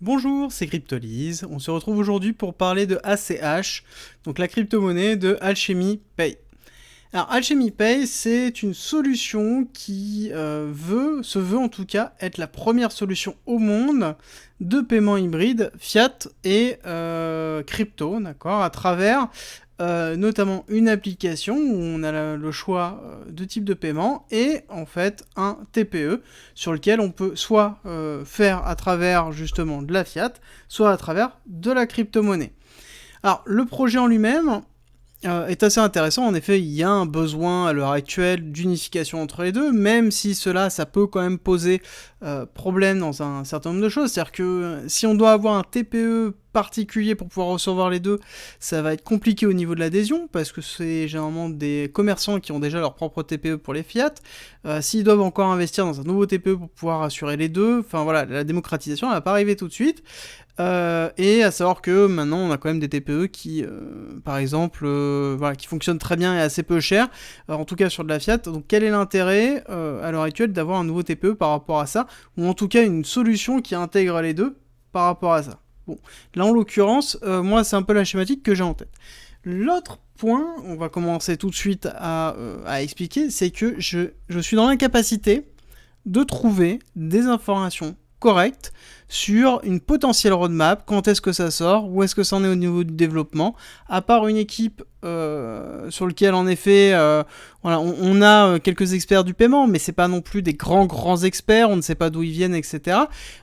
Bonjour, c'est Cryptolyse. On se retrouve aujourd'hui pour parler de ACH, donc la crypto-monnaie de Alchemy Pay. Alors Alchemy Pay, c'est une solution qui se veut en tout cas être la première solution au monde de paiement hybride fiat et crypto, d'accord, à travers notamment une application où on a le choix de type de paiement et en fait un TPE sur lequel on peut soit faire à travers justement de la fiat, soit à travers de la crypto-monnaie. Alors le projet en lui-même est assez intéressant. En effet, il y a un besoin à l'heure actuelle d'unification entre les deux, même si ça peut quand même poser problème dans un certain nombre de choses. C'est-à-dire que si on doit avoir un TPE particulier pour pouvoir recevoir les deux, ça va être compliqué au niveau de l'adhésion, parce que c'est généralement des commerçants qui ont déjà leur propre TPE pour les fiat. S'ils doivent encore investir dans un nouveau TPE pour pouvoir assurer les deux, enfin voilà, la démocratisation elle va pas arriver tout de suite. Et à savoir que maintenant on a quand même des TPE qui, par exemple, voilà, qui fonctionnent très bien et assez peu cher, en tout cas sur de la fiat. Donc quel est l'intérêt à l'heure actuelle d'avoir un nouveau TPE par rapport à ça, ou en tout cas une solution qui intègre les deux par rapport à ça. Bon, là en l'occurrence, moi c'est un peu la schématique que j'ai en tête. L'autre point, on va commencer tout de suite à expliquer, c'est que je suis dans l'incapacité de trouver des informations correctes sur une potentielle roadmap, quand est-ce que ça sort, où est-ce que ça en est au niveau du développement, à part une équipe sur laquelle en effet voilà, on a quelques experts du paiement, mais c'est pas non plus des grands experts, on ne sait pas d'où ils viennent, etc.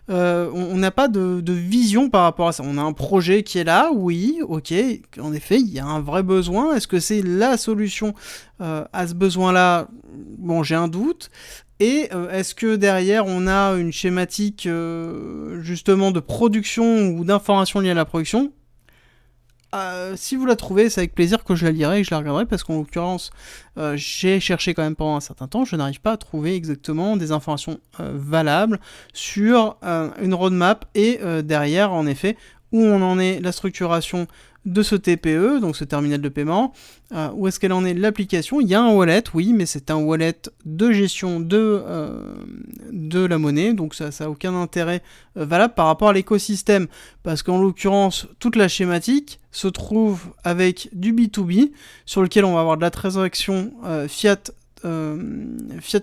On n'a pas de vision par rapport à ça. On a un projet qui est là, oui, ok, en effet, il y a un vrai besoin. Est-ce que c'est la solution à ce besoin-là? Bon, j'ai un doute. Et est-ce que derrière on a une schématique justement de production ou d'information liée à la production? Si vous la trouvez, c'est avec plaisir que je la lirai et que je la regarderai, parce qu'en l'occurrence, j'ai cherché quand même pendant un certain temps, je n'arrive pas à trouver exactement des informations valables sur une roadmap et derrière, en effet, où on en est la structuration de ce TPE, donc ce terminal de paiement, où est-ce qu'elle en est l'application. Il y a un wallet, oui, mais c'est un wallet de gestion de la monnaie, donc ça n'a aucun intérêt valable par rapport à l'écosystème, parce qu'en l'occurrence, toute la schématique se trouve avec du B2B, sur lequel on va avoir de la transaction fiat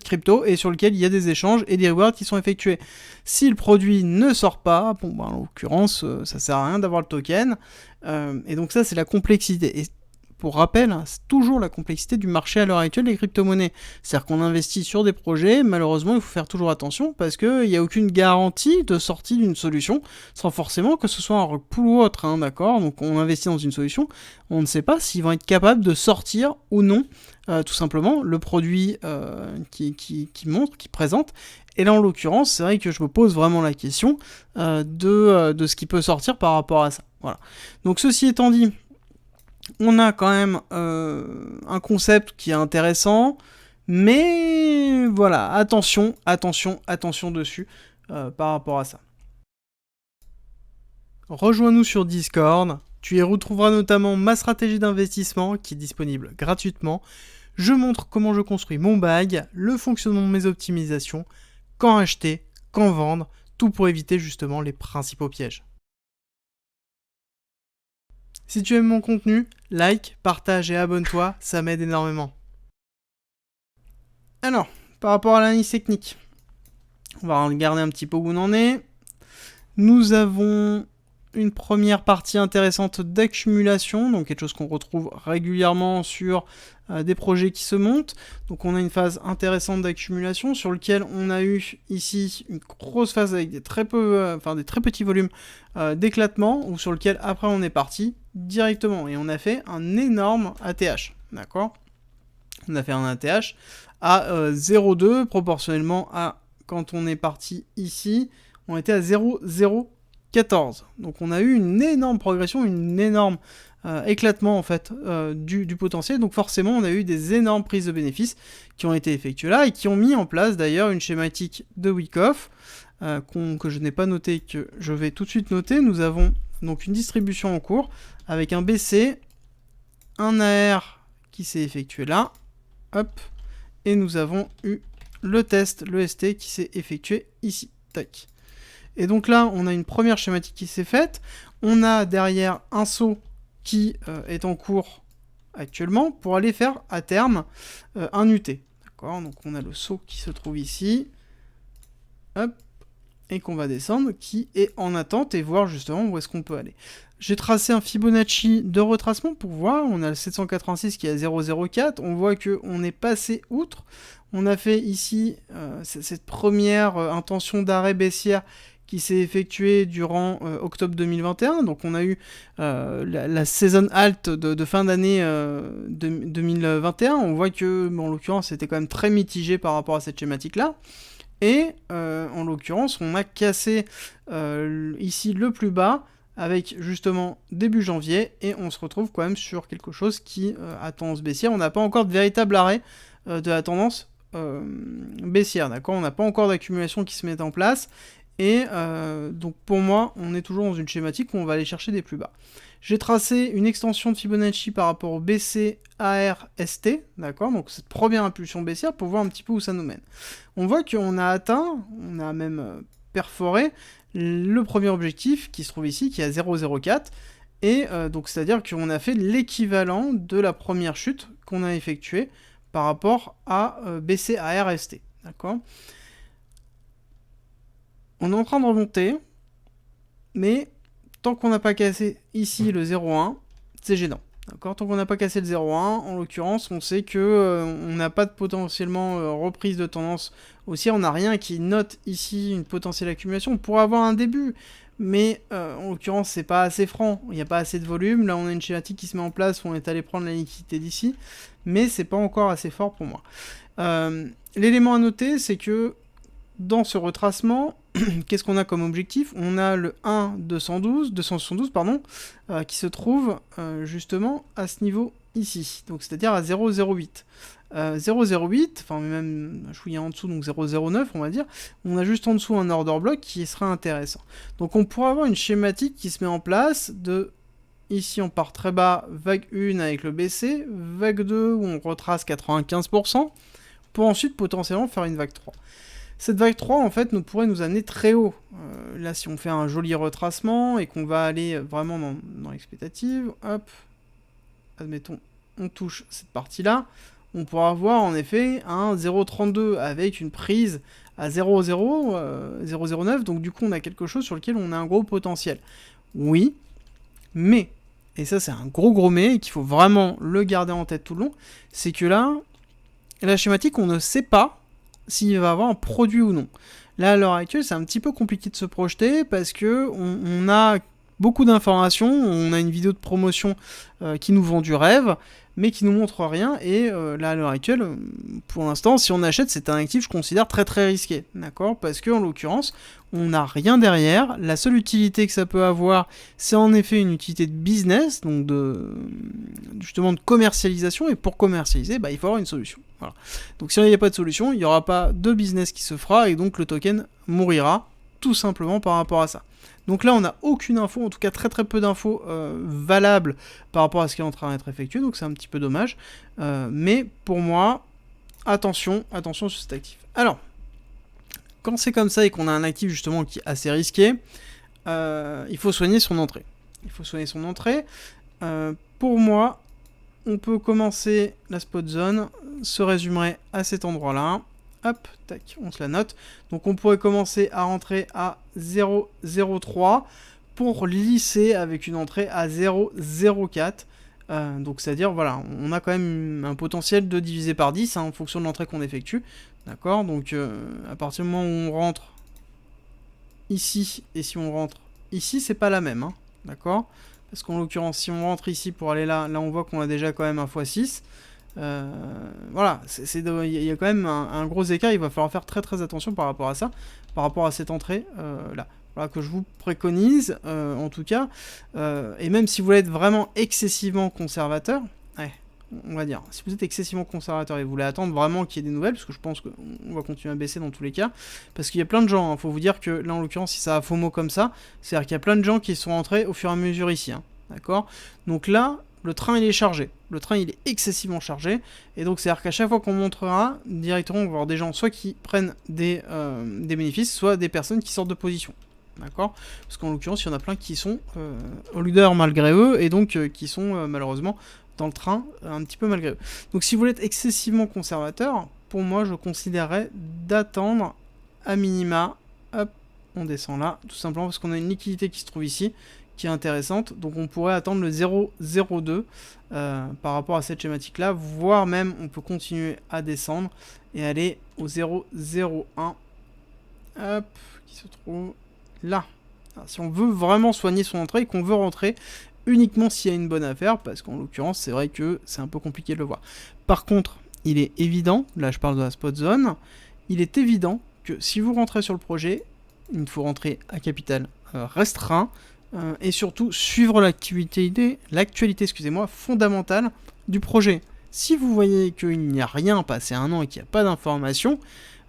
crypto, et sur lequel il y a des échanges et des rewards qui sont effectués. Si le produit ne sort pas, bon, en l'occurrence, ça sert à rien d'avoir le token, et donc ça c'est la complexité. Et pour rappel, hein, c'est toujours la complexité du marché à l'heure actuelle des crypto-monnaies. C'est-à-dire qu'on investit sur des projets, malheureusement il faut faire toujours attention, parce qu'il n'y a aucune garantie de sortie d'une solution, sans forcément que ce soit un rug pull ou autre, hein, d'accord. Donc on investit dans une solution, on ne sait pas s'ils vont être capables de sortir ou non, tout simplement, le produit qui montre, qui présente. Et là, en l'occurrence, c'est vrai que je me pose vraiment la question de ce qui peut sortir par rapport à ça. Voilà. Donc ceci étant dit, on a quand même un concept qui est intéressant, mais voilà, attention dessus par rapport à ça. Rejoins-nous sur Discord, tu y retrouveras notamment ma stratégie d'investissement qui est disponible gratuitement. Je montre comment je construis mon bag, le fonctionnement de mes optimisations, quand acheter, quand vendre, tout pour éviter justement les principaux pièges. Si tu aimes mon contenu, like, partage et abonne-toi, ça m'aide énormément. Alors, par rapport à l'analyse technique, on va regarder un petit peu où on en est. Nous avons une première partie intéressante d'accumulation, donc quelque chose qu'on retrouve régulièrement sur des projets qui se montent. Donc on a une phase intéressante d'accumulation sur lequel on a eu ici une grosse phase avec des très petits volumes d'éclatement, ou sur lequel après on est parti directement et on a fait un énorme ATH, d'accord. On a fait un ATH à 0,2 proportionnellement à quand on est parti ici, on était à 0,014. Donc on a eu une énorme progression, une énorme éclatement en fait du potentiel. Donc forcément on a eu des énormes prises de bénéfices qui ont été effectuées là et qui ont mis en place d'ailleurs une schématique de Wyckoff que je n'ai pas noté, que je vais tout de suite noter. Nous avons donc une distribution en cours avec un BC, un AR qui s'est effectué là, hop, et nous avons eu le test, le ST qui s'est effectué ici, tac. Et donc là, on a une première schématique qui s'est faite. On a derrière un saut qui est en cours actuellement pour aller faire à terme un UT. D'accord, donc on a le saut qui se trouve ici. Hop. Et qu'on va descendre, qui est en attente et voir justement où est-ce qu'on peut aller. J'ai tracé un Fibonacci de retracement pour voir. On a le 786 qui est à 0,04. On voit qu'on est passé outre. On a fait ici cette première intention d'arrêt baissière qui s'est effectuée durant octobre 2021. Donc on a eu la saison halt de fin d'année 2021. On voit que, en l'occurrence, c'était quand même très mitigé par rapport à cette schématique-là. Et en l'occurrence, on a cassé ici le plus bas avec justement début janvier et on se retrouve quand même sur quelque chose qui a tendance baissière. On n'a pas encore de véritable arrêt de la tendance baissière, d'accord. On n'a pas encore d'accumulation qui se met en place et donc pour moi, on est toujours dans une schématique où on va aller chercher des plus bas. J'ai tracé une extension de Fibonacci par rapport au BC ARST, d'accord, donc cette première impulsion baissière pour voir un petit peu où ça nous mène. On voit qu'on a atteint, on a même perforé le premier objectif qui se trouve ici, qui est à 0,04, et donc c'est-à-dire qu'on a fait l'équivalent de la première chute qu'on a effectuée par rapport à BC ARST, d'accord. On est en train de remonter, mais tant qu'on n'a pas cassé ici le 0,1, c'est gênant. D'accord, tant qu'on n'a pas cassé le 0,1, en l'occurrence, on sait que on n'a pas de potentiellement reprise de tendance haussière. On n'a rien qui note ici une potentielle accumulation. On pourrait avoir un début, mais en l'occurrence, c'est pas assez franc. Il n'y a pas assez de volume. Là, on a une schématique qui se met en place où on est allé prendre la liquidité d'ici, mais c'est pas encore assez fort pour moi. L'élément à noter, c'est que dans ce retracement, qu'est-ce qu'on a comme objectif? On a le 272 pardon, qui se trouve justement à ce niveau ici, donc c'est-à-dire à 0,08. 0,08, enfin même je suis en dessous, donc 0,09 on va dire, on a juste en dessous un order block qui sera intéressant. Donc on pourra avoir une schématique qui se met en place de... Ici, on part très bas, vague 1 avec le BC, vague 2 où on retrace 95%, pour ensuite potentiellement faire une vague 3. Cette vague 3, en fait, pourrait nous amener très haut. Là, si on fait un joli retracement et qu'on va aller vraiment dans l'expectative, hop, admettons, on touche cette partie-là, on pourra avoir en effet un 0,32 avec une prise à 0,09, donc du coup, on a quelque chose sur lequel on a un gros potentiel. Oui, mais, et ça c'est un gros mais, et qu'il faut vraiment le garder en tête tout le long, c'est que là, la schématique, on ne sait pas s'il va avoir un produit ou non. Là, à l'heure actuelle, c'est un petit peu compliqué de se projeter parce que on a beaucoup d'informations, on a une vidéo de promotion qui nous vend du rêve, mais qui nous montre rien, et là, à l'heure actuelle, pour l'instant, si on achète, c'est un actif, je considère, très très risqué, d'accord? Parce que, en l'occurrence, on n'a rien derrière, la seule utilité que ça peut avoir, c'est en effet une utilité de business, donc justement de commercialisation, et pour commercialiser, il faut avoir une solution. Voilà. Donc si il n'y a pas de solution, il n'y aura pas de business qui se fera, et donc le token mourira, tout simplement par rapport à ça. Donc là, on n'a aucune info, en tout cas très très peu d'infos valables par rapport à ce qui est en train d'être effectué, donc c'est un petit peu dommage. Mais pour moi, attention sur cet actif. Alors, quand c'est comme ça et qu'on a un actif justement qui est assez risqué, il faut soigner son entrée. Pour moi, on peut commencer la spot zone, se résumerait à cet endroit-là. Hop, tac, on se la note. Donc on pourrait commencer à rentrer à 0,03 pour lisser avec une entrée à 0,04. Donc c'est-à-dire, voilà, on a quand même un potentiel de diviser par 10 en fonction de l'entrée qu'on effectue. D'accord, donc à partir du moment où on rentre ici et si on rentre ici, c'est pas la même. Hein, d'accord, parce qu'en l'occurrence, si on rentre ici pour aller là, on voit qu'on a déjà quand même un x6. Voilà, il y a quand même un gros écart, il va falloir faire très très attention par rapport à ça, par rapport à cette entrée là. Voilà, que je vous préconise, en tout cas, et même si vous voulez être vraiment excessivement conservateur, on va dire, si vous êtes excessivement conservateur et vous voulez attendre vraiment qu'il y ait des nouvelles, parce que je pense qu'on va continuer à baisser dans tous les cas, parce qu'il y a plein de gens, hein, faut vous dire que là en l'occurrence, si ça a FOMO comme ça, c'est-à-dire qu'il y a plein de gens qui sont entrés au fur et à mesure ici, hein, d'accord? Donc là, le train il est chargé, le train il est excessivement chargé, et donc c'est-à-dire qu'à chaque fois qu'on montrera, directement on va avoir des gens soit qui prennent des bénéfices, soit des personnes qui sortent de position. d'accord? Parce qu'en l'occurrence, il y en a plein qui sont au leader malgré eux, et donc qui sont malheureusement dans le train un petit peu malgré eux. Donc si vous voulez être excessivement conservateur, pour moi, je considérerais d'attendre à minima, hop, on descend là, tout simplement parce qu'on a une liquidité qui se trouve ici, qui est intéressante, donc on pourrait attendre le 0,02 par rapport à cette schématique là, voire même on peut continuer à descendre et aller au 0,01, hop, qui se trouve là. Alors, si on veut vraiment soigner son entrée et qu'on veut rentrer uniquement s'il y a une bonne affaire, parce qu'en l'occurrence c'est vrai que c'est un peu compliqué de le voir. Par contre, il est évident, là je parle de la spot zone, il est évident que si vous rentrez sur le projet, il faut rentrer à capital restreint, et surtout suivre l'actualité fondamentale du projet. Si vous voyez qu'il n'y a rien passé un an et qu'il n'y a pas d'informations,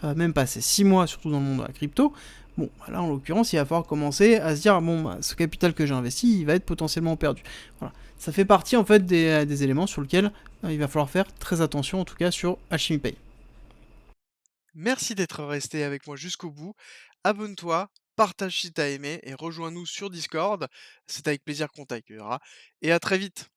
même passé 6 mois, surtout dans le monde de la crypto, bon, là en l'occurrence, il va falloir commencer à se dire, bon, bah, ce capital que j'ai investi, il va être potentiellement perdu. Voilà. Ça fait partie en fait des éléments sur lesquels il va falloir faire très attention, en tout cas sur Alchemy Pay. Merci d'être resté avec moi jusqu'au bout. Abonne-toi, partage si t'as aimé et rejoins-nous sur Discord. C'est avec plaisir qu'on t'accueillera. Et à très vite.